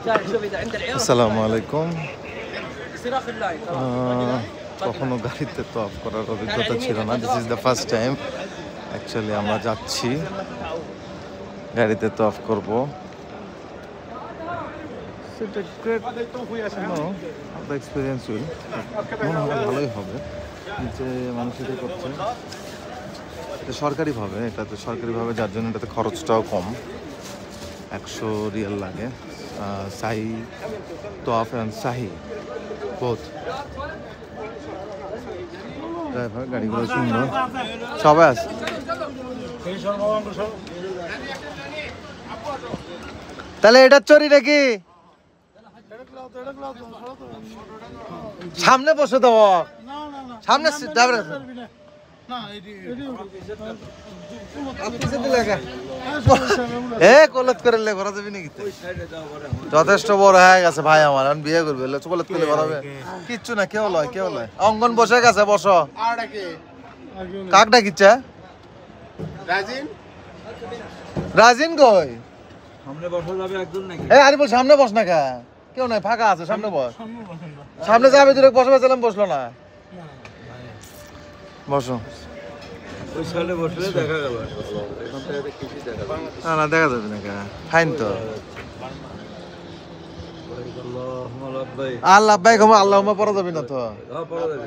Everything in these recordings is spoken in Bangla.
আসসালামু আলাইকুম। কখনো গাড়িতে তওয়াফ করার অভিজ্ঞতা ছিল না, this is the first time actually আমরা যাচ্ছি গাড়িতে তওয়াফ করব। সেটা গ্রেট এক্সপিরিয়েন্স উইল মনে হয় ভালোই হবে যে মানুষ এটা করছে সরকারিভাবে, এটাতে সরকারিভাবে, যার জন্য এটাতে খরচটাও কম, 100 রিয়াল লাগে। সাহি তওয়াফ এন্ড সাহি বোথ। ড্রাইভার গাড়িগুলো সুন্দর, সবাই আছে। তাহলে এটা চুরি নাকি? সামনে বসে দেব, সামনে ড্রাইভার যথেষ্ট বড় হয়ে গেছে ভাই আমার, বিয়ে করবে কলত করলে বাড়াবে কিচ্ছু না। কেউ লয় কেউ লয়, অঙ্গন বসে গেছে, বসো। কাক ডাকিচ্ছে? রাজিন কই? আরে বল সামনে বস না, কে কেউ নাই, ফাঁকা আছে, সামনে বস। সামনে যাবে দূরে বসবে, ছিলাম বসলো না, বসো। না দেখা যাবে না, ফাইন তো। আল্লাহ ভাই ঘুমা, আল্লাহ পড়া যাবে না তো,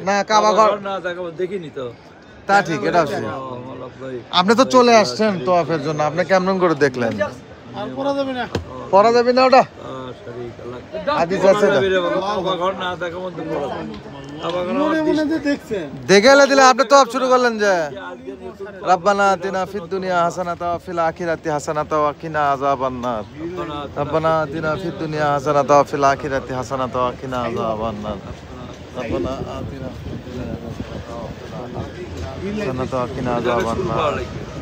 না কাবা ঘর দেখিনি তো। তা ঠিক, এটা আছে। আপনি তো চলে আসছেন তওয়াফের জন্য, আপনি কেমন করে দেখলেন? পড়া যাবে না ওটা, হাদিস আছে। দেখে এলে দিলে আপনি তওয়াফ শুরু করলেন যে রব্বানা আতিনা ফিদ দুনিয়া হাসানাতাও ওয়া ফিল আখিরাতি হাসানাতাও ওয়া কিনা আযাবান নার। রব্বানা আতিনা ফিদ দুনিয়া হাসানাতাও ওয়া ফিল আখিরাতি হাসানাতাও ওয়া কিনা আযাবান নার। রব্বানা আতিনা হাসানাতাও ওয়া কিনা আযাবান নার।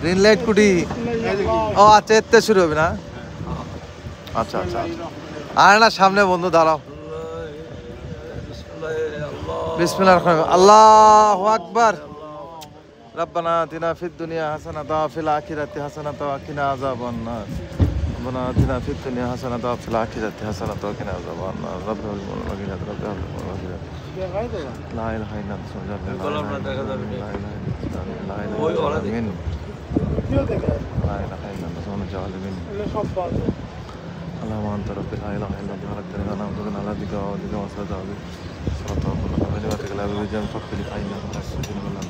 গ্রিন লাইট কুটি? ও আচ্ছা, এতে শুরু হবে না? আচ্ছা আচ্ছা, আর না সামনে বন্ধু দাঁড়াও। বিসমিল্লাহির রহমানির রহিম, আল্লাহু আকবার। রব্বানা আতিনা ফিদ দুনিয়া হাসানাতাও ওয়া ফিল আখিরাতি হাসানাতাও ওয়া কিনা আযাবান নার। রব্বানা আতিনা ফিদ দুনিয়া হাসানাতাও ওয়া ফিল আখিরাতি হাসানাতাও ওয়া কিনা আযাবান নার। রব্বিল মাগফিরাত রব্বিল মাগফিরাত লা ইলাহা ইল্লাল্লাহ সুবহানাল্লাহ লা ইলাহা ইল্লাল্লাহ আমিন লা ইলাহা ইল্লাল্লাহ সুবহানাল্লাহ اللهم انت ربي لا اله الا انت خلقتني وانا عبدك على يدك وعبدك وصلت عليك صراط الله كلمتك لا يوجد فقط لي فإنك لا تسجن ولا